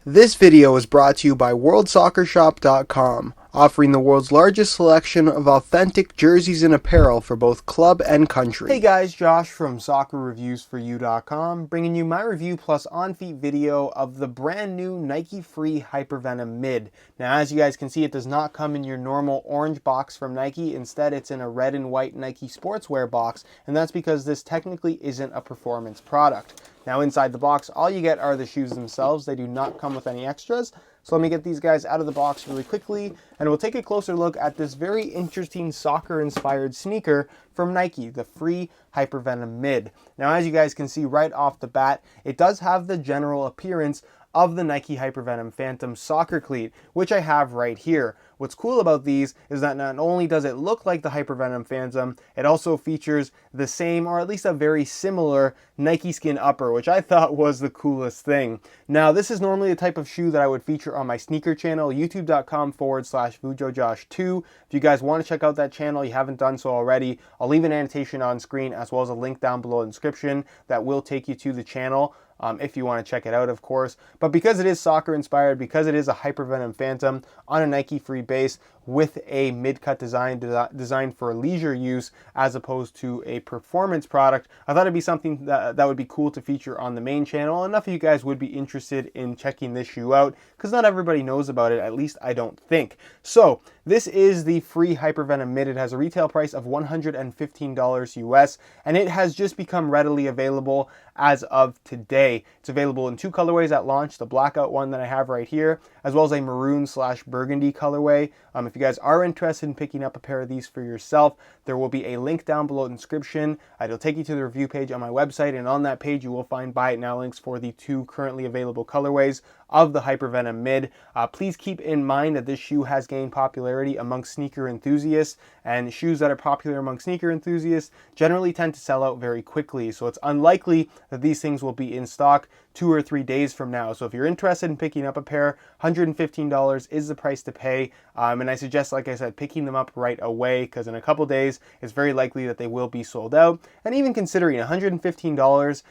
This video is brought to you by WorldSoccerShop.com, offering the world's largest selection of authentic jerseys and apparel for both club and country. Hey guys, Josh from SoccerReviewsForYou.com, bringing you my review plus on-feet video of the brand new Nike Free Hypervenom Mid. Now, as you guys can see, it does not come in your normal orange box from Nike. Instead, it's in a red and white Nike sportswear box, and that's because this technically isn't a performance product. Now, inside the box, all you get are the shoes themselves. They do not come with any extras. So let me get these guys out of the box really quickly, and we'll take a closer look at this very interesting soccer-inspired sneaker from Nike, the Free Hypervenom Mid. Now, as you guys can see right off the bat, it does have the general appearance of the Nike Hypervenom Phantom soccer cleat, which I have right here. What's cool about these is that not only does it look like the Hypervenom Phantom, it also features the same, or at least a very similar, Nike skin upper, which I thought was the coolest thing. Now, this is normally the type of shoe that I would feature on my sneaker channel, youtube.com/VujoJosh2. If you guys want to check out that channel, you haven't done so already, I'll leave an annotation on screen as well as a link down below in the description that will take you to the channel. If you want to check it out, of course. But because it is soccer inspired, because it is a Hypervenom Phantom on a Nike Free base with a mid-cut design designed for leisure use as opposed to a performance product, I thought it'd be something that would be cool to feature on the main channel. Enough of you guys would be interested in checking this shoe out because not everybody knows about it, at least I don't think. So this is the Free Hypervenom Mid. It has a retail price of $115 US, and it has just become readily available as of today. It's available in two colorways at launch, the blackout one that I have right here, as well as a maroon/burgundy colorway. If you guys are interested in picking up a pair of these for yourself, there will be a link down below in the description. It'll take you to the review page on my website, and on that page you will find buy it now links for the two currently available colorways of the Hypervenom Mid. Please keep in mind that this shoe has gained popularity amongst sneaker enthusiasts, and shoes that are popular among sneaker enthusiasts generally tend to sell out very quickly, so it's unlikely that these things will be in stock 2 or 3 days from now. So if you're interested in picking up a pair, $115 is the price to pay, and I suggest, like I said, picking them up right away, because in a couple days it's very likely that they will be sold out. And even considering $115,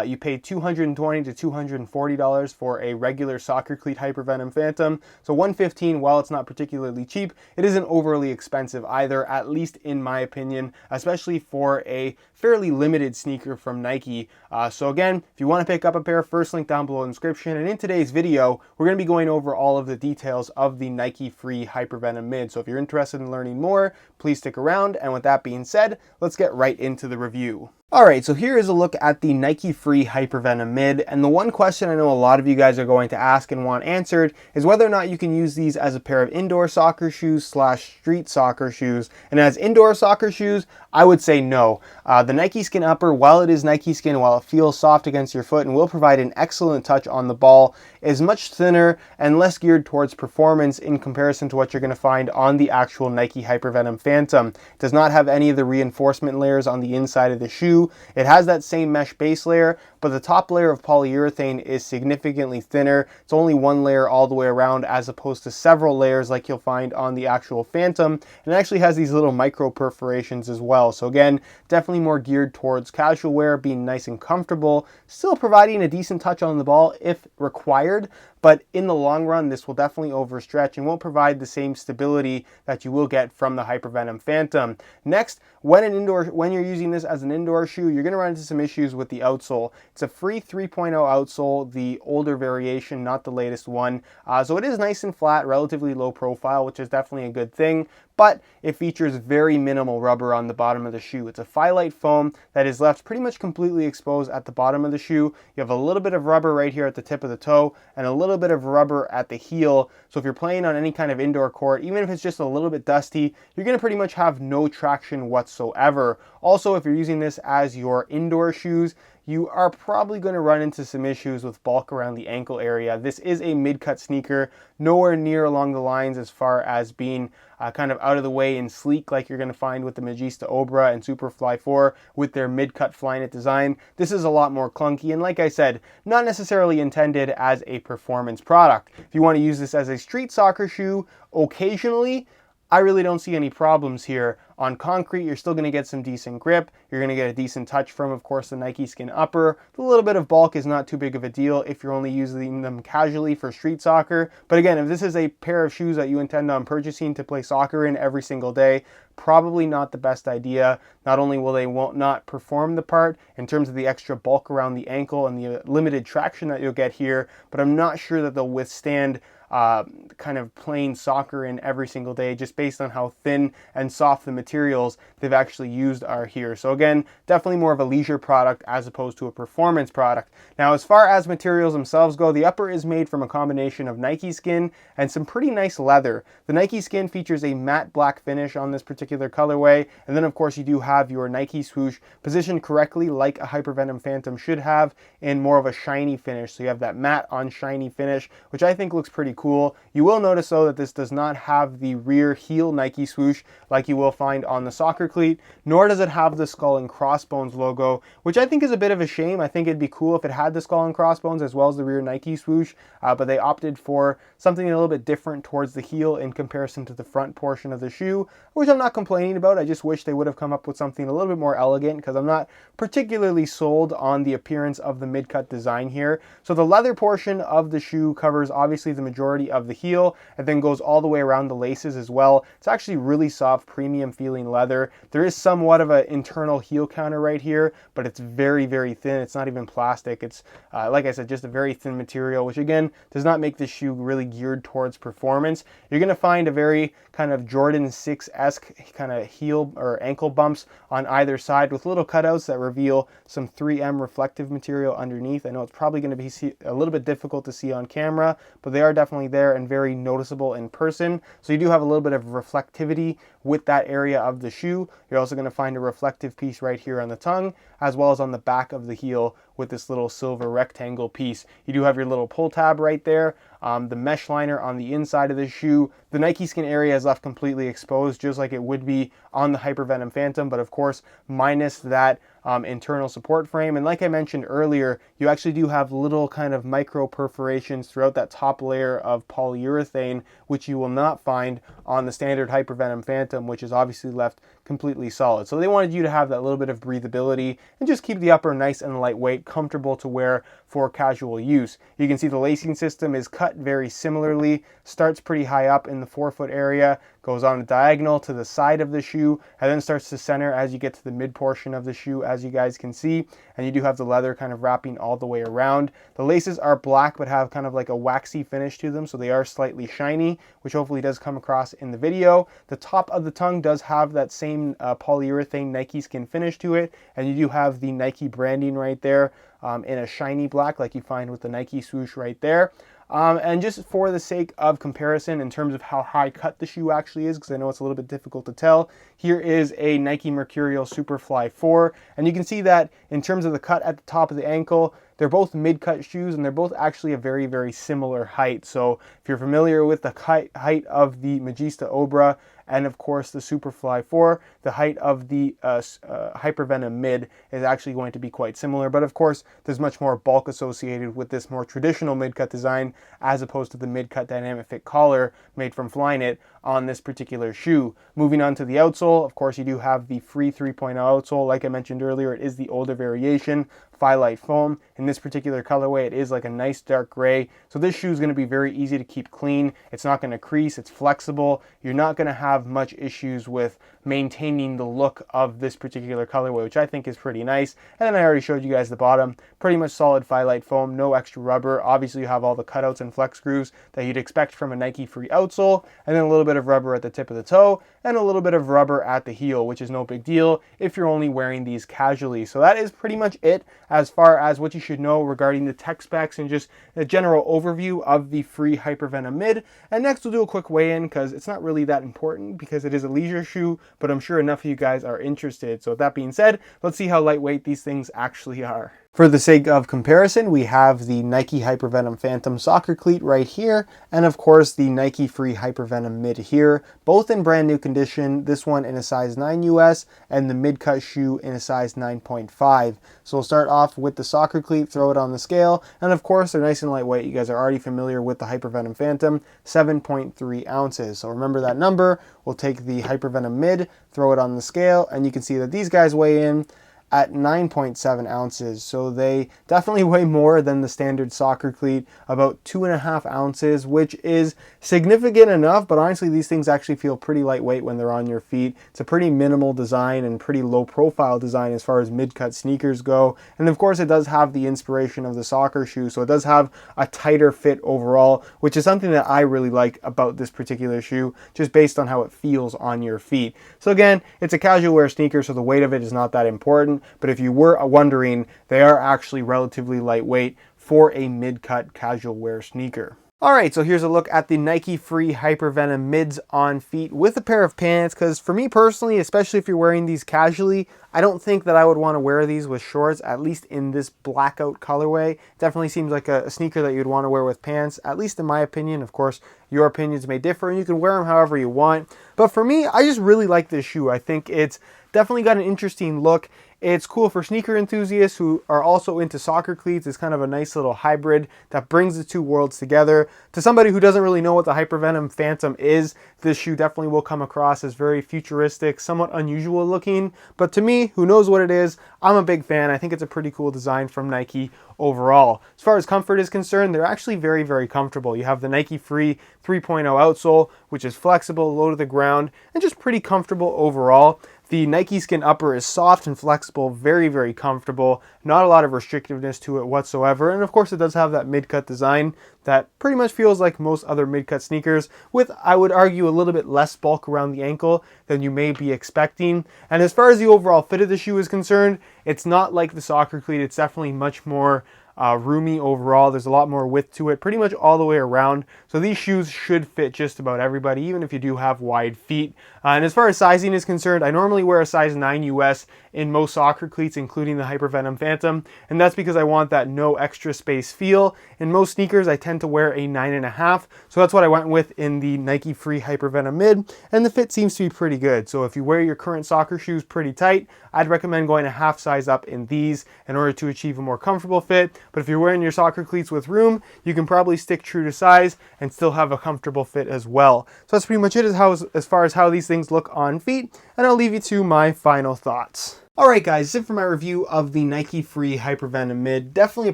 you pay $220 to $240 for a regular soccer cleat Hypervenom Phantom. So $115, while it's not particularly cheap, it isn't overly expensive either, at least in my opinion, especially for a fairly limited sneaker from Nike. So again, if you want to pick up a pair, first link down below in the description. And in today's video, we're going to be going over all of the details of the Nike Free Hypervenom Mid. So if you're interested in learning more, please stick around. And with that being said, let's get right into the review. Alright, so here is a look at the Nike Free Hypervenom Mid, and the one question I know a lot of you guys are going to ask and want answered is whether or not you can use these as a pair of indoor soccer shoes / street soccer shoes. And as indoor soccer shoes, I would say no. The Nike Skin Upper, while it is Nike Skin, while it feels soft against your foot and will provide an excellent touch on the ball, is much thinner and less geared towards performance in comparison to what you're going to find on the actual Nike Hypervenom Phantom. It does not have any of the reinforcement layers on the inside of the shoe. It has that same mesh base layer, but the top layer of polyurethane is significantly thinner. It's only one layer all the way around as opposed to several layers like you'll find on the actual Phantom, and it actually has these little micro perforations as well. So again, definitely more geared towards casual wear, being nice and comfortable, still providing a decent touch on the ball if required, but in the long run, this will definitely overstretch and won't provide the same stability that you will get from the Hypervenom Phantom. Next, when you're using this as an indoor shoe, you're going to run into some issues with the outsole. It's a free 3.0 outsole, the older variation, not the latest one. So it is nice and flat, relatively low profile, which is definitely a good thing, but it features very minimal rubber on the bottom of the shoe. It's a phyllite foam that is left pretty much completely exposed at the bottom of the shoe. You have a little bit of rubber right here at the tip of the toe and a little bit of rubber at the heel. So if you're playing on any kind of indoor court, even if it's just a little bit dusty, you're going to pretty much have no traction whatsoever. Also, if you're using this as your indoor shoes, you are probably going to run into some issues with bulk around the ankle area. This is a mid-cut sneaker, nowhere near along the lines as far as being kind of out of the way and sleek like you're going to find with the Magista Obra and Superfly 4 with their mid-cut Flyknit design. This is a lot more clunky, and like I said, not necessarily intended as a performance product. If you want to use this as a street soccer shoe occasionally, I really don't see any problems here. On concrete, you're still going to get some decent grip. You're going to get a decent touch from, of course, the Nike Skin upper. The little bit of bulk is not too big of a deal if you're only using them casually for street soccer. But again, if this is a pair of shoes that you intend on purchasing to play soccer in every single day, probably not the best idea. Not only will they not perform the part in terms of the extra bulk around the ankle and the limited traction that you'll get here, but I'm not sure that they'll withstand kind of playing soccer in every single day, just based on how thin and soft the materials they've actually used are here. So again, definitely more of a leisure product as opposed to a performance product. Now, as far as materials themselves go, the upper is made from a combination of Nike Skin and some pretty nice leather. The Nike Skin features a matte black finish on this particular colorway, and then of course you do have your Nike swoosh positioned correctly like a Hypervenom Phantom should have, in more of a shiny finish. So you have that matte on shiny finish, which I think looks pretty cool. You will notice though that this does not have the rear heel Nike swoosh like you will find on the soccer cleat, nor does it have the skull and crossbones logo, which I think is a bit of a shame. I think it'd be cool if it had the skull and crossbones as well as the rear Nike swoosh, but they opted for something a little bit different towards the heel in comparison to the front portion of the shoe, which I'm not complaining about. I just wish they would have come up with something a little bit more elegant, because I'm not particularly sold on the appearance of the mid-cut design here. So the leather portion of the shoe covers obviously the majority of the heel and then goes all the way around the laces as well. It's actually really soft, premium feeling leather. There is somewhat of an internal heel counter right here, but it's very, very thin. It's not even plastic. It's, like I said, just a very thin material, which again, does not make this shoe really geared towards performance. You're going to find a very kind of Jordan 6-esque kind of heel or ankle bumps on either side with little cutouts that reveal some 3M reflective material underneath. I know it's probably going to be a little bit difficult to see on camera, but they are definitely there and very noticeable in person. So you do have a little bit of reflectivity with that area of the shoe. You're also going to find a reflective piece right here on the tongue, as well as on the back of the heel with this little silver rectangle piece. You do have your little pull tab right there. The mesh liner on the inside of the shoe. The Nike Skin area is left completely exposed, just like it would be on the Hypervenom Phantom, but of course minus that internal support frame. And like I mentioned earlier, you actually do have little kind of micro perforations throughout that top layer of polyurethane, which you will not find on the standard Hypervenom Phantom, which is obviously left completely solid. So they wanted you to have that little bit of breathability and just keep the upper nice and lightweight, comfortable to wear for casual use. You can see the lacing system is cut very similarly, starts pretty high up in the forefoot area, goes on a diagonal to the side of the shoe, and then starts to center as you get to the mid portion of the shoe, as you guys can see. And you do have the leather kind of wrapping all the way around. The laces are black but have kind of like a waxy finish to them, so they are slightly shiny, which hopefully does come across in the video. The top of the tongue does have that same polyurethane Nike Skin finish to it, and you do have the Nike branding right there in a shiny black like you find with the Nike swoosh right there. And just for the sake of comparison in terms of how high cut the shoe actually is, because I know it's a little bit difficult to tell, here is a Nike Mercurial Superfly 4, and you can see that in terms of the cut at the top of the ankle, they're both mid-cut shoes, and they're both actually a very, very similar height. So if you're familiar with the height of the Magista Obra and of course the Superfly 4, the height of the Hypervenom Mid is actually going to be quite similar. But of course, there's much more bulk associated with this more traditional mid-cut design as opposed to the mid-cut dynamic fit collar made from Flyknit on this particular shoe. Moving on to the outsole, of course, you do have the Free 3.0 outsole. Like I mentioned earlier, it is the older variation, Phyllite foam. In this particular colorway, it is like a nice dark gray. So this shoe is going to be very easy to keep clean. It's not going to crease. It's flexible. You're not going to have much issues with maintaining the look of this particular colorway, which I think is pretty nice. And then I already showed you guys the bottom. Pretty much solid Phyllite foam, no extra rubber. Obviously, you have all the cutouts and flex grooves that you'd expect from a Nike Free outsole, and then a little bit of rubber at the tip of the toe, and a little bit of rubber at the heel, which is no big deal if you're only wearing these casually. So that is pretty much it as far as what you should know regarding the tech specs and just a general overview of the Free Hypervenom Mid. And next we'll do a quick weigh-in, because it's not really that important because it is a leisure shoe, but I'm sure enough of you guys are interested. So with that being said, let's see how lightweight these things actually are. For the sake of comparison, we have the Nike Hypervenom Phantom soccer cleat right here, and of course the Nike Free Hypervenom mid here, both in brand new condition, this one in a size 9 US, and the mid-cut shoe in a size 9.5. So we'll start off with the soccer cleat, throw it on the scale, and of course they're nice and lightweight. You guys are already familiar with the Hypervenom Phantom, 7.3 ounces. So remember that number. We'll take the Hypervenom mid, throw it on the scale, and you can see that these guys weigh in at 9.7 ounces. So they definitely weigh more than the standard soccer cleat, about 2.5 ounces, which is significant enough, but honestly these things actually feel pretty lightweight when they're on your feet. It's a pretty minimal design and pretty low profile design as far as mid-cut sneakers go. And of course it does have the inspiration of the soccer shoe, so it does have a tighter fit overall, which is something that I really like about this particular shoe, just based on how it feels on your feet. So again, it's a casual wear sneaker, so the weight of it is not that important. But if you were wondering, they are actually relatively lightweight for a mid-cut casual wear sneaker. Alright, so here's a look at the Nike Free Hypervenom mids on feet with a pair of pants, because for me personally, especially if you're wearing these casually, I don't think that I would want to wear these with shorts, at least in this blackout colorway. Definitely seems like a sneaker that you'd want to wear with pants, at least in my opinion. Of course, your opinions may differ and you can wear them however you want. But for me, I just really like this shoe. I think it's definitely got an interesting look. It's cool for sneaker enthusiasts who are also into soccer cleats. It's kind of a nice little hybrid that brings the two worlds together. To somebody who doesn't really know what the Hypervenom Phantom is, this shoe definitely will come across as very futuristic, somewhat unusual looking. But to me, who knows what it is, I'm a big fan. I think it's a pretty cool design from Nike overall. As far as comfort is concerned, they're actually very, very comfortable. You have the Nike Free 3.0 outsole, which is flexible, low to the ground, and just pretty comfortable overall. The Nike Skin upper is soft and flexible, very, very comfortable. Not a lot of restrictiveness to it whatsoever. And of course it does have that mid-cut design that pretty much feels like most other mid-cut sneakers, with, I would argue, a little bit less bulk around the ankle than you may be expecting. And as far as the overall fit of the shoe is concerned, it's not like the soccer cleat. It's definitely much more roomy overall. There's a lot more width to it, pretty much all the way around. So these shoes should fit just about everybody, even if you do have wide feet. And as far as sizing is concerned, I normally wear a size 9 US in most soccer cleats, including the Hypervenom Phantom, and that's because I want that no extra space feel. In most sneakers, I tend to wear a 9.5, so that's what I went with in the Nike Free Hypervenom mid, and the fit seems to be pretty good. So if you wear your current soccer shoes pretty tight, I'd recommend going a half size up in these in order to achieve a more comfortable fit. But if you're wearing your soccer cleats with room, you can probably stick true to size and still have a comfortable fit as well. So that's pretty much it as far as how these things look on feet, and I'll leave you to my final thoughts. Alright guys, that's it for my review of the Nike Free Hypervenom mid. Definitely a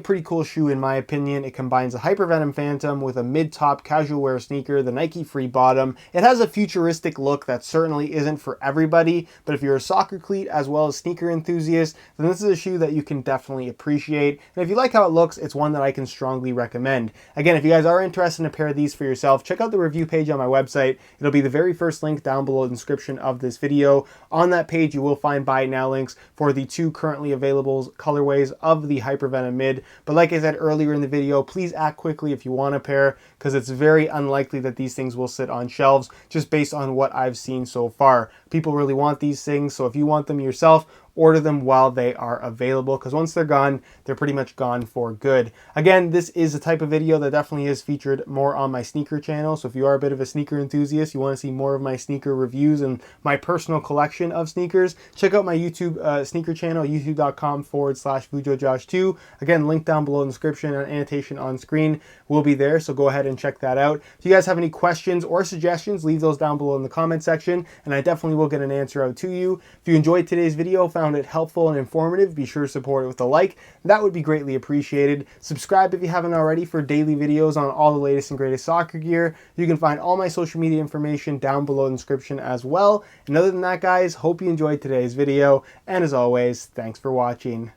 pretty cool shoe in my opinion. It combines a Hypervenom Phantom with a mid-top casual wear sneaker, the Nike Free bottom. It has a futuristic look that certainly isn't for everybody, but if you're a soccer cleat as well as sneaker enthusiast, then this is a shoe that you can definitely appreciate. And if you like how it looks, it's one that I can strongly recommend. Again, if you guys are interested in a pair of these for yourself, check out the review page on my website. It'll be the very first link down below the description of this video. On that page, you will find buy now links for the two currently available colorways of the Hypervenom mid. But like I said earlier in the video, please act quickly if you want a pair, because it's very unlikely that these things will sit on shelves just based on what I've seen so far. People really want these things, so if you want them yourself, order them while they are available, because once they're gone, they're pretty much gone for good. Again, this is a type of video that definitely is featured more on my sneaker channel, so if you are a bit of a sneaker enthusiast, you want to see more of my sneaker reviews and my personal collection of sneakers, check out my YouTube sneaker channel, youtube.com/VujoJosh2. Again, link down below in the description and annotation on screen will be there, so go ahead and check that out. If you guys have any questions or suggestions, leave those down below in the comment section, and I definitely will get an answer out to you. If you enjoyed today's video, found it helpful and informative, be sure to support it with a like. That would be greatly appreciated. Subscribe if you haven't already for daily videos on all the latest and greatest soccer gear. You can find all my social media information down below in the description as well. And other than that, guys, hope you enjoyed today's video, and as always, thanks for watching.